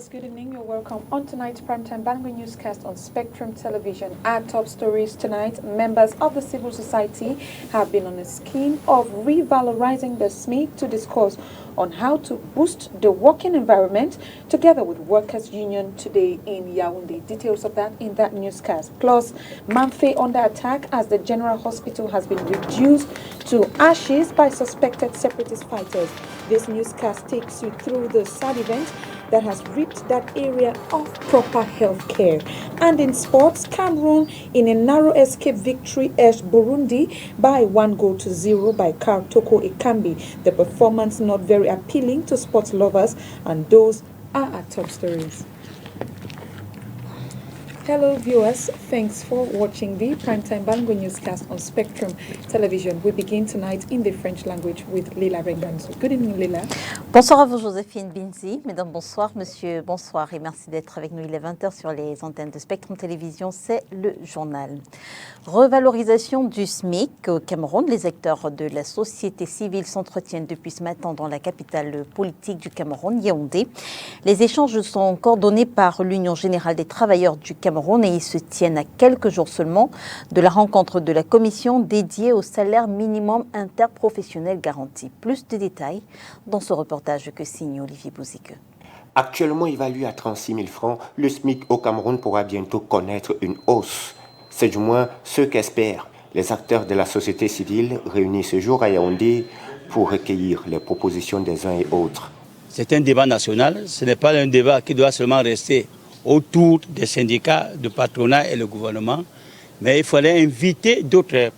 viewers, good evening. You're welcome on tonight's Primetime Bangor Newscast on Spectrum Television. Our top stories tonight: members of the civil society have been on a scheme of revalorizing the SME to discuss on how to boost the working environment together with workers' union today in Yaoundé. Details of that in that newscast. Plus, Manfé under attack as the General Hospital has been reduced to ashes by suspected separatist fighters. This newscast takes you through the sad event that has ripped that area of proper health care. And in sports, Cameroon in a narrow escape victory edged Burundi by 1-0 by Karl Toko Ekambi. The performance not very appealing to sports lovers, and those are our top stories. Hello viewers, thanks for watching the Primetime Bangor Newscast on Spectrum Television. We begin tonight in the French language with Lila Renganzo. Good evening, Lila. Bonsoir à vous, Joséphine Binzi. Mesdames, bonsoir. Monsieur, bonsoir. Et merci d'être avec nous. Il est 20h sur les antennes de Spectrum Télévision. C'est le journal. Revalorisation du SMIC au Cameroun. Les acteurs de la société civile s'entretiennent depuis ce matin dans la capitale politique du Cameroun, Yaoundé. Les échanges sont coordonnés par l'Union générale des travailleurs du Cameroun et ils se tiennent à quelques jours seulement de la rencontre de la commission dédiée au salaire minimum interprofessionnel garanti. Plus de détails dans ce reportage que signe Olivier Bouzique. Actuellement évalué à 36 000 francs, le SMIC au Cameroun pourra bientôt connaître une hausse. C'est du moins ce qu'espèrent les acteurs de la société civile réunis ce jour à Yaoundé pour recueillir les propositions des uns et autres. C'est un débat national, ce n'est pas un débat qui doit seulement rester autour des syndicats, du patronat et le gouvernement, mais il fallait inviter d'autres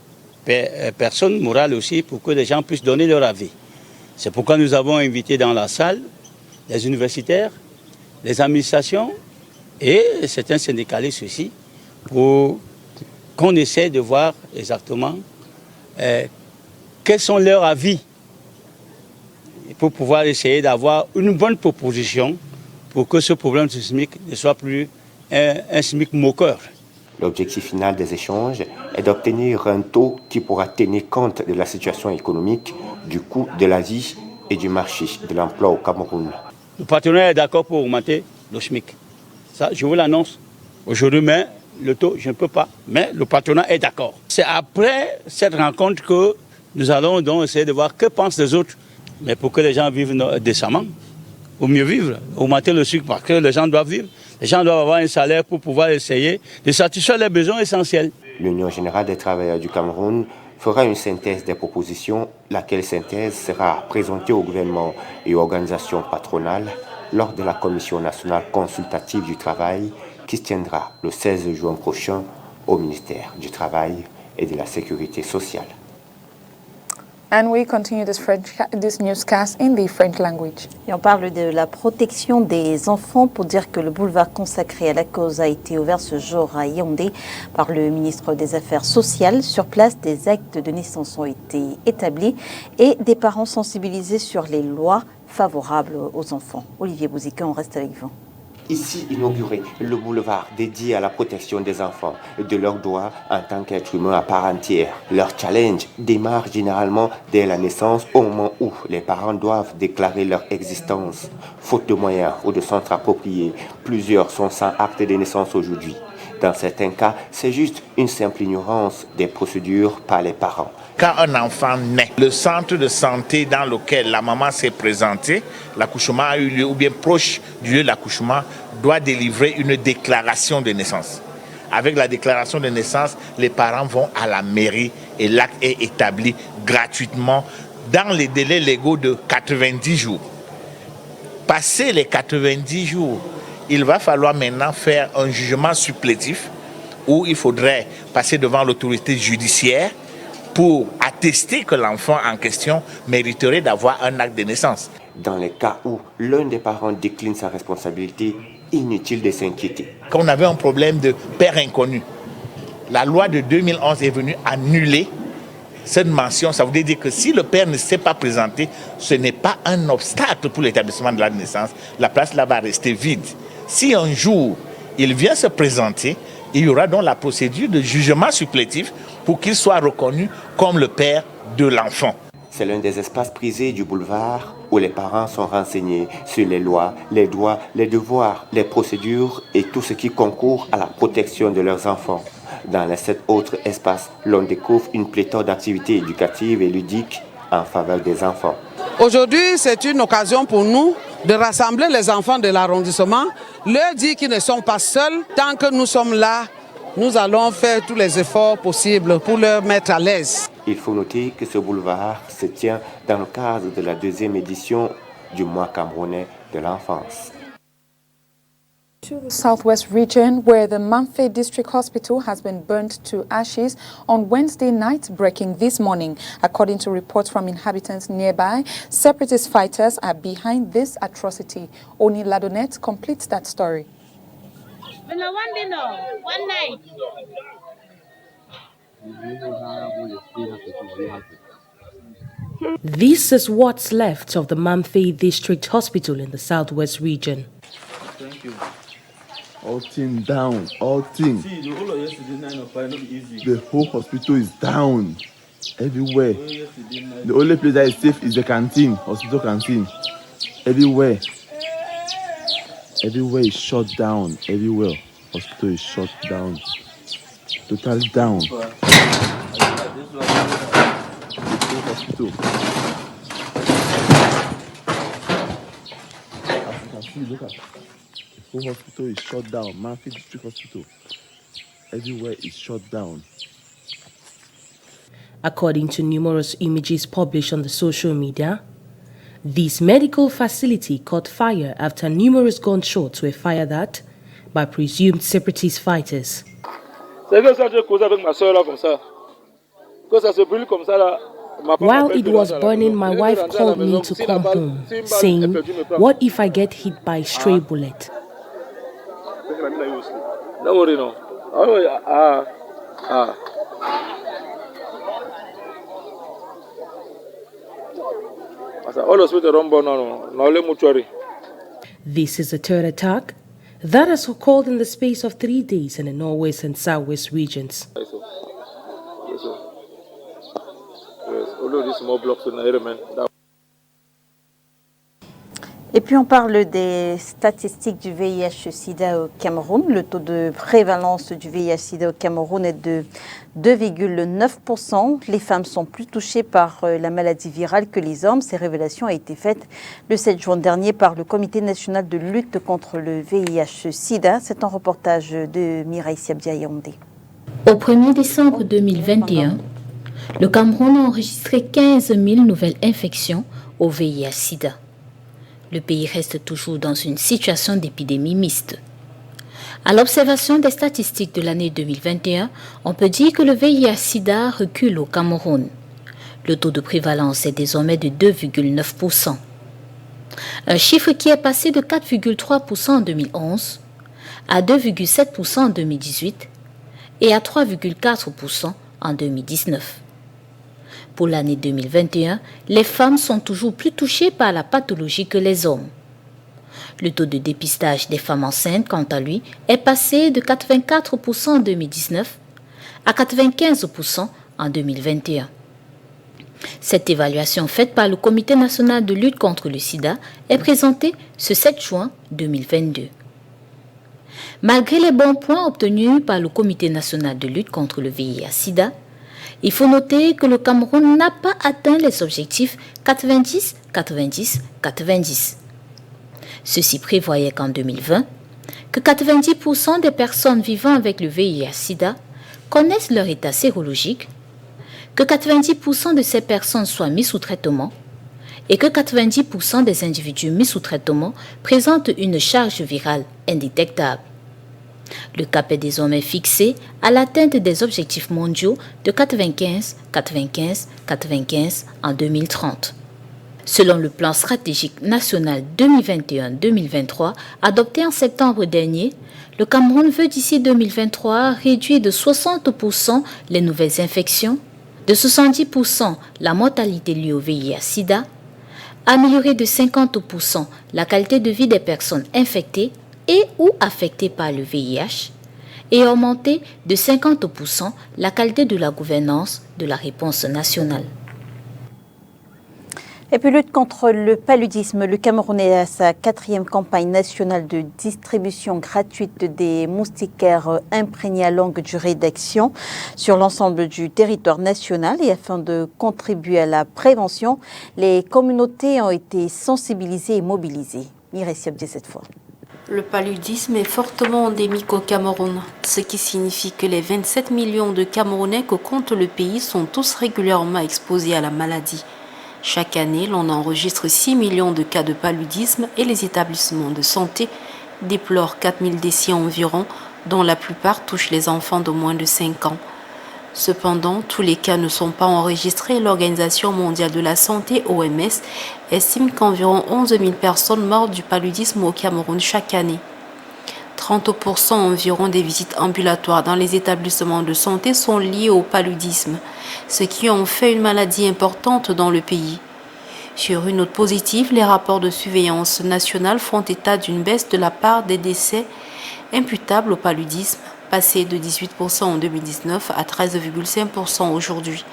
personnes morales aussi pour que les gens puissent donner leur avis. C'est pourquoi nous avons invité dans la salle les universitaires, les administrations et certains syndicalistes aussi pour qu'on essaie de voir exactement quels sont leurs avis pour pouvoir essayer d'avoir une bonne proposition pour que ce problème du SMIC ne soit plus un SMIC moqueur. L'objectif final des échanges est d'obtenir un taux qui pourra tenir compte de la situation économique, du coût de la vie et du marché de l'emploi au Cameroun. Le patronat est d'accord pour augmenter le SMIC. Ça, je vous l'annonce aujourd'hui, mais le taux, je ne peux pas. Mais le patronat est d'accord. C'est après cette rencontre que nous allons donc essayer de voir que pensent les autres. Mais pour que les gens vivent décemment, ou mieux vivre, augmenter le sucre parce que les gens doivent vivre. Les gens doivent avoir un salaire pour pouvoir essayer de satisfaire les besoins essentiels. L'Union générale des travailleurs du Cameroun fera une synthèse des propositions, laquelle synthèse sera présentée au gouvernement et aux organisations patronales lors de la Commission nationale consultative du travail qui se tiendra le 16 juin prochain au ministère du Travail et de la Sécurité sociale. And we continue this newscast in the French language. Et on parle de la protection des enfants pour dire que le boulevard consacré à la cause a été ouvert ce jour à Yaoundé par le ministre des Affaires sociales. Sur place, des actes de naissance ont été établis et des parents sensibilisés sur les lois favorables aux enfants. Olivier Bouzique, on reste avec vous. Ici inauguré le boulevard dédié à la protection des enfants et de leurs droits en tant qu'être humain à part entière. Leur challenge démarre généralement dès la naissance au moment où les parents doivent déclarer leur existence. Faute de moyens ou de centres appropriés, plusieurs sont sans acte de naissance aujourd'hui. Dans certains cas, c'est juste une simple ignorance des procédures par les parents. Quand un enfant naît, le centre de santé dans lequel la maman s'est présentée, l'accouchement a eu lieu ou bien proche du lieu de l'accouchement, doit délivrer une déclaration de naissance. Avec la déclaration de naissance, les parents vont à la mairie et l'acte est établi gratuitement dans les délais légaux de 90 jours. Passé les 90 jours, il va falloir maintenant faire un jugement supplétif où il faudrait passer devant l'autorité judiciaire pour attester que l'enfant en question mériterait d'avoir un acte de naissance. Dans les cas où l'un des parents décline sa responsabilité, inutile de s'inquiéter. Quand on avait un problème de père inconnu, la loi de 2011 est venue annuler cette mention. Ça veut dire que si le père ne s'est pas présenté, ce n'est pas un obstacle pour l'établissement de la naissance. La place là va rester vide. Si un jour il vient se présenter, il y aura donc la procédure de jugement supplétif pour qu'il soit reconnu comme le père de l'enfant. C'est l'un des espaces prisés du boulevard où les parents sont renseignés sur les lois, les droits, les devoirs, les procédures et tout ce qui concourt à la protection de leurs enfants. Dans les 7 autres espaces, l'on découvre une pléthore d'activités éducatives et ludiques en faveur des enfants. Aujourd'hui, c'est une occasion pour nous de rassembler les enfants de l'arrondissement, leur dire qu'ils ne sont pas seuls. Tant que nous sommes là, nous allons faire tous les efforts possibles pour leur mettre à l'aise. Il faut noter que ce boulevard se tient dans le cadre de la 2e édition du mois camerounais de l'enfance. To the southwest region, where the Mamfe District Hospital has been burnt to ashes on Wednesday night, breaking this morning. According to reports from inhabitants nearby, separatist fighters are behind this atrocity. Oni Ladonet completes that story. One night. This is what's left of the Mamfe District Hospital in the southwest region. Thank you. All thing down, all thing. See, the whole of yesterday night of fire, not easy. The whole hospital is down, everywhere. The only place that is safe is the canteen, hospital canteen. Everywhere. Everywhere is shut down, everywhere. Hospital is shut down. Totally down. The whole hospital. As you can see, look at. The whole hospital is shut down. Mamfe District Hospital. Everywhere is shut down. According to numerous images published on the social media, this medical facility caught fire after numerous gunshots were fired at by presumed separatist fighters. While it was burning, my wife called me to come home, saying, "What if I get hit by a stray bullet?" Don't worry, no. This is a third attack that has occurred in the space of 3 days in the northwest and southwest regions. Et puis on parle des statistiques du VIH-Sida au Cameroun. Le taux de prévalence du VIH-Sida au Cameroun est de 2,9%. Les femmes sont plus touchées par la maladie virale que les hommes. Ces révélations ont été faites le 7 juin dernier par le Comité national de lutte contre le VIH-Sida. C'est un reportage de Mireille Siabdia Yaoundé. Au 1er décembre 2021, le Cameroun a enregistré 15 000 nouvelles infections au VIH-Sida. Le pays reste toujours dans une situation d'épidémie mixte. À l'observation des statistiques de l'année 2021, on peut dire que le VIH-Sida recule au Cameroun. Le taux de prévalence est désormais de 2,9%. Un chiffre qui est passé de 4,3% en 2011 à 2,7% en 2018 et à 3,4% en 2019. Pour l'année 2021, les femmes sont toujours plus touchées par la pathologie que les hommes. Le taux de dépistage des femmes enceintes, quant à lui, est passé de 84% en 2019 à 95% en 2021. Cette évaluation faite par le Comité national de lutte contre le sida est présentée ce 7 juin 2022. Malgré les bons points obtenus par le Comité national de lutte contre le VIH-Sida, il faut noter que le Cameroun n'a pas atteint les objectifs 90-90-90. Ceci prévoyait qu'en 2020, que 90% des personnes vivant avec le VIH-Sida connaissent leur état sérologique, que 90% de ces personnes soient mises sous traitement et que 90% des individus mis sous traitement présentent une charge virale indétectable. Le cap est désormais fixé à l'atteinte des objectifs mondiaux de 95-95-95 en 2030. Selon le plan stratégique national 2021-2023 adopté en septembre dernier, le Cameroun veut d'ici 2023 réduire de 60% les nouvelles infections, de 70% la mortalité liée au VIH-Sida, améliorer de 50% la qualité de vie des personnes infectées et ou affectés par le VIH et augmenter de 50% la qualité de la gouvernance de la réponse nationale. Et puis lutte contre le paludisme, le Cameroun est à sa 4e campagne nationale de distribution gratuite des moustiquaires imprégnés à longue durée d'action sur l'ensemble du territoire national. Et afin de contribuer à la prévention, les communautés ont été sensibilisées et mobilisées. Mireille Siobdi cette fois. Le paludisme est fortement endémique au Cameroun, ce qui signifie que les 27 millions de Camerounais que compte le pays sont tous régulièrement exposés à la maladie. Chaque année, l'on enregistre 6 millions de cas de paludisme et les établissements de santé déplorent 4000 décès environ, dont la plupart touchent les enfants de moins de 5 ans. Cependant, tous les cas ne sont pas enregistrés. L'Organisation mondiale de la santé, OMS, estime qu'environ 11 000 personnes meurent du paludisme au Cameroun chaque année. 30% environ des visites ambulatoires dans les établissements de santé sont liées au paludisme, ce qui en fait une maladie importante dans le pays. Sur une note positive, les rapports de surveillance nationale font état d'une baisse de la part des décès imputables au paludisme, passé de 18% en 2019 à 13,5% aujourd'hui.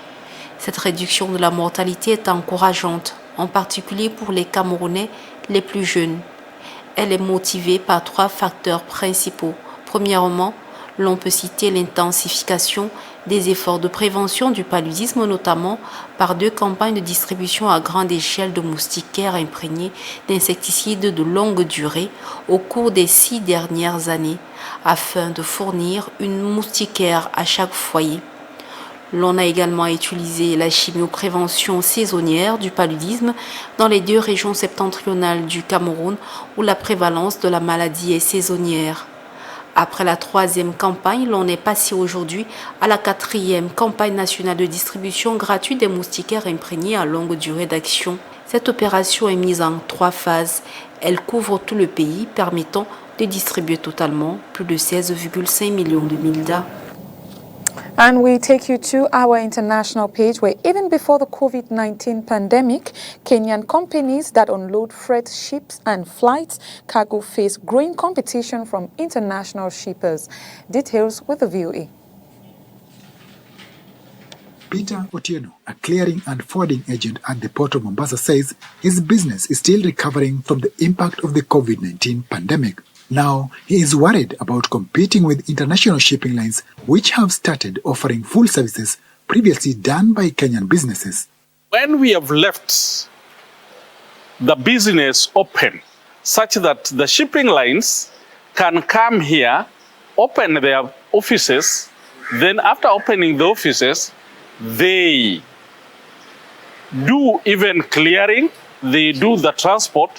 Cette réduction de la mortalité est encourageante, en particulier pour les Camerounais les plus jeunes. Elle est motivée par 3 facteurs principaux. Premièrement, l'on peut citer l'intensification des efforts de prévention du paludisme, notamment par 2 campagnes de distribution à grande échelle de moustiquaires imprégnés d'insecticides de longue durée au cours des 6 dernières années, afin de fournir une moustiquaire à chaque foyer. L'on a également utilisé la chimioprévention saisonnière du paludisme dans les 2 régions septentrionales du Cameroun où la prévalence de la maladie est saisonnière. Après la 3e campagne, l'on est passé aujourd'hui à la 4e campagne nationale de distribution gratuite des moustiquaires imprégnés à longue durée d'action. Cette opération est mise en 3 phases. Elle couvre tout le pays, permettant de distribuer totalement plus de 16,5 millions de mildas. And we take you to our international page where even before the COVID-19 pandemic, Kenyan companies that unload freight ships and flights cargo face growing competition from international shippers. Details with the VOA. Peter Otieno, a clearing and forwarding agent at the Port of Mombasa, says his business is still recovering from the impact of the COVID-19 pandemic. Now, he is worried about competing with international shipping lines which have started offering full services previously done by Kenyan businesses. When we have left the business open such that the shipping lines can come here, open their offices, then after opening the offices, they do even clearing, they do the transport.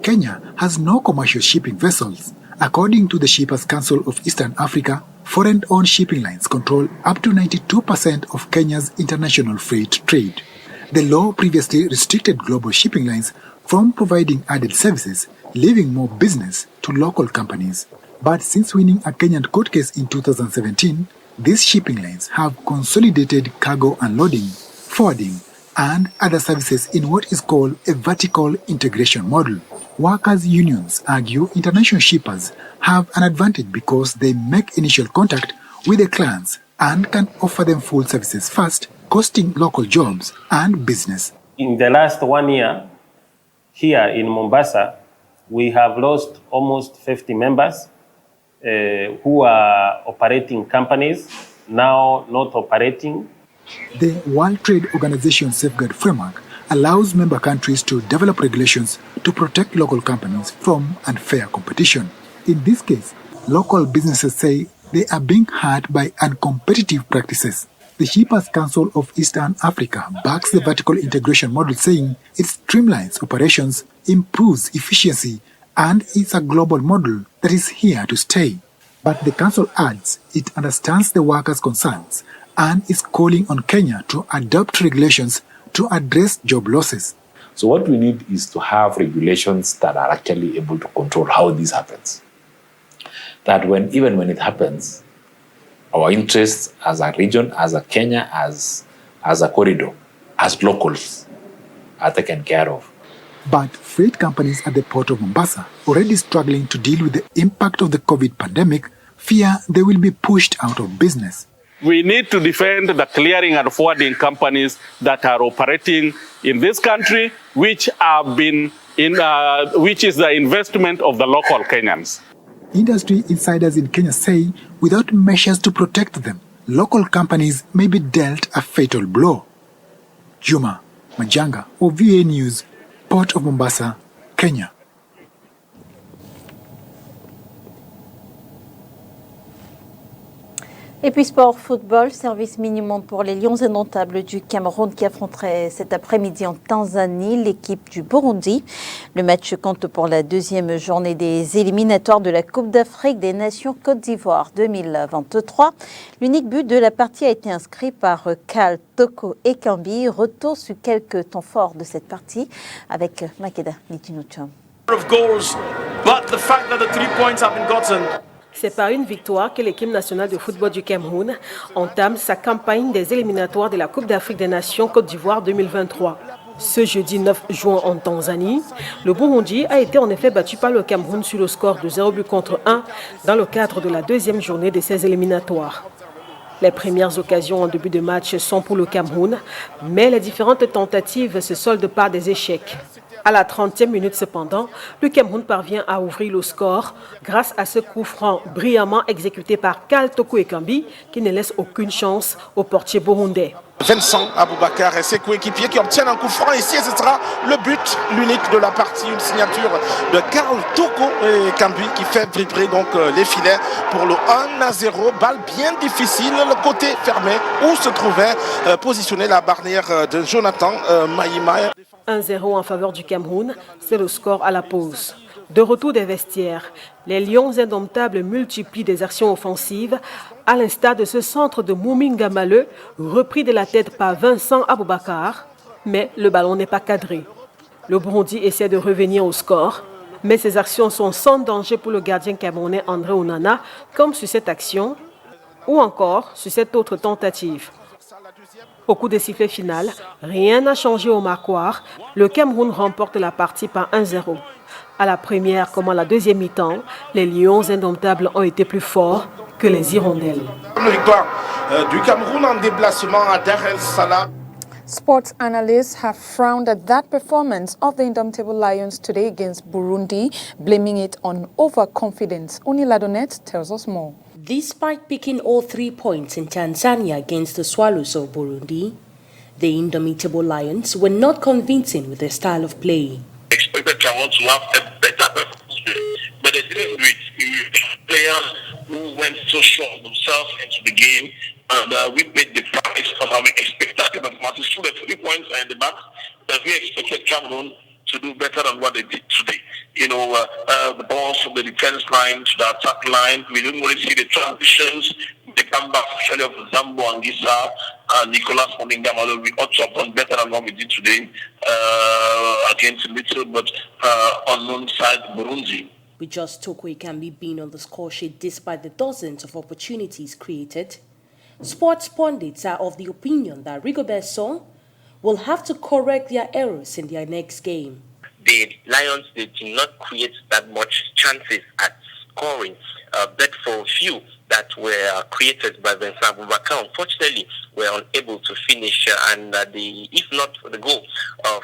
Kenya has no commercial shipping vessels. According to the Shippers Council of Eastern Africa, foreign-owned shipping lines control up to 92% of Kenya's international freight trade. The law previously restricted global shipping lines from providing added services, leaving more business to local companies. But since winning a Kenyan court case in 2017, these shipping lines have consolidated cargo unloading, forwarding, and other services in what is called a vertical integration model. Workers' unions argue international shippers have an advantage because they make initial contact with the clients and can offer them full services fast, costing local jobs and business. In the last 1 year, here in Mombasa, we have lost almost 50 members who are operating companies, now not operating. The World Trade Organization Safeguard Framework allows member countries to develop regulations to protect local companies from unfair competition. In this case, local businesses say they are being hurt by uncompetitive practices. The Shippers Council of Eastern Africa backs the vertical integration model, saying it streamlines operations, improves efficiency, and is a global model that is here to stay. But the council adds it understands the workers' concerns and is calling on Kenya to adopt regulations to address job losses. So what we need is to have regulations that are actually able to control how this happens. That even when it happens, our interests as a region, as a Kenya, as a corridor, as locals are taken care of. But freight companies at the Port of Mombasa, already struggling to deal with the impact of the COVID pandemic, fear they will be pushed out of business. we need to defend the clearing and forwarding companies that are operating in this country, which have been which is the investment of the local Kenyans. Industry insiders in Kenya say without measures to protect them, local companies may be dealt a fatal blow. Juma Majanga, OVA News, Port of Mombasa, Kenya. Et puis sport, football, service minimum pour les Lions indomptables du Cameroun qui affronteraient cet après-midi en Tanzanie l'équipe du Burundi. Le match compte pour la deuxième journée des éliminatoires de la Coupe d'Afrique des Nations Côte d'Ivoire 2023. L'unique but de la partie a été inscrit par Karl Toko Ekambi. Retour sur quelques temps forts de cette partie avec Makeda Litinucham. C'est par une victoire que l'équipe nationale de football du Cameroun entame sa campagne des éliminatoires de la Coupe d'Afrique des Nations Côte d'Ivoire 2023. Ce jeudi 9 juin en Tanzanie, le Burundi a été en effet battu par le Cameroun sur le score de 0-1 dans le cadre de la deuxième journée de ces éliminatoires. Les premières occasions en début de match sont pour le Cameroun, mais les différentes tentatives se soldent par des échecs. À la 30e minute cependant, le Cameroun parvient à ouvrir le score grâce à ce coup franc brillamment exécuté par Karl Toko Ekambi qui ne laisse aucune chance au portier burundais. Vincent Aboubakar et ses coéquipiers qui obtiennent un coup franc ici et ce sera le but, l'unique de la partie, une signature de Karl Toko Ekambi qui fait vibrer donc les filets pour le 1-0, balle bien difficile, le côté fermé où se trouvait positionnée la barrière de Jonathan Maïma. 1-0 en faveur du Cameroun, c'est le score à la pause. De retour des vestiaires, les Lions indomptables multiplient des actions offensives, à l'instar de ce centre de Mouminga Maleu, repris de la tête par Vincent Aboubakar, mais le ballon n'est pas cadré. Le Burundi essaie de revenir au score, mais ses actions sont sans danger pour le gardien camerounais André Onana, comme sur cette action, ou encore sur cette autre tentative. Au coup de sifflet final, rien n'a changé au marquoir. Le Cameroun remporte la partie par 1-0. À la première comme à la deuxième mi-temps, les Lions indomptables ont été plus forts que les Hirondelles. Victoire du Cameroun en déplacement à Dar es Salaam. Sports analysts have frowned at that performance of the Indomitable Lions today against Burundi, blaming it on overconfidence. Oni Ladonet tells us more. Despite picking all 3 points in Tanzania against the Swallows of Burundi, the Indomitable Lions were not convincing with their style of play. Expected Cameroon to have a better performance, but they didn't do it. Players who went so strong themselves into the game, and we paid the price of having expected performances. Through the 3 points in the back, that we expected Cameroon to do better than what they did today. You know, the balls from the defense line to the attack line, we didn't really see the transitions. They come back, especially of Zambo Anguissa and Nicolas Mouminga. We ought to have done better than what we did today against a little but unknown side Burundi. With just Toko Ekambi being on the score sheet despite the dozens of opportunities created, sports pundits are of the opinion that Rigobert Song will have to correct their errors in their next game. The Lions, they did not create that much chances at scoring, but for a few that were created by Vincent Aboubakar, unfortunately, were unable to finish. And if not for the goal of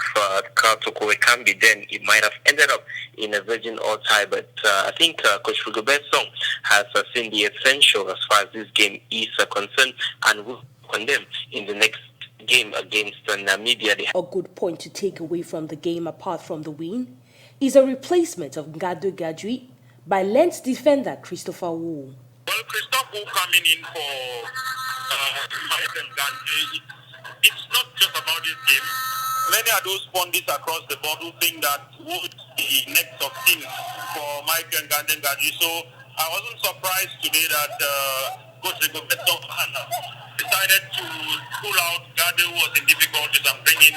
Karl Toko Ekambi, then it might have ended up in a virgin all tie. But I think Coach Rigobert Song has seen the essential as far as this game is concerned and will condemn in the next game against Namibia. A good point to take away from the game apart from the win is a replacement of Ngado Gadri by Lens defender Christopher Wu. Well, Christopher Wu coming in for Michael Gadri, it's not just about this game. Many of those pundits across the board who think that Wu is the next of kin for Michael Gadri. So I wasn't surprised today that Coach Rigobert Song decided to pull out Gade, who was in difficulties, and bring in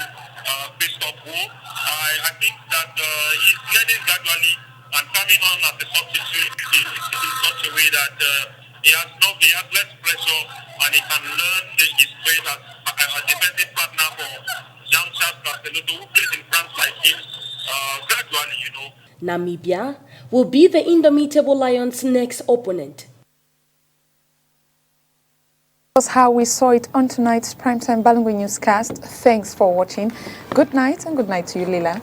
Christophe Wu. I think that he's learning gradually and coming on as a substitute in such a way that he has less pressure and he can learn his trade as a defensive partner for Jean-Charles Castellotto, who plays in France like him, gradually, you know. Namibia will be the Indomitable Lions' next opponent. That's how we saw it on tonight's Primetime Balangui Newscast. Thanks for watching. Good night and good night to you, Lila.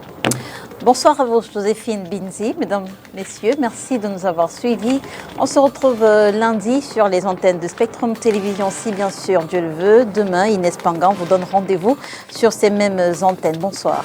Bonsoir à vous, Joséphine Binzi. Mesdames, Messieurs, merci de nous avoir suivis. On se retrouve lundi sur les antennes de Spectrum Télévision, si bien sûr Dieu le veut. Demain, Inès Pangan vous donne rendez-vous sur ces mêmes antennes. Bonsoir.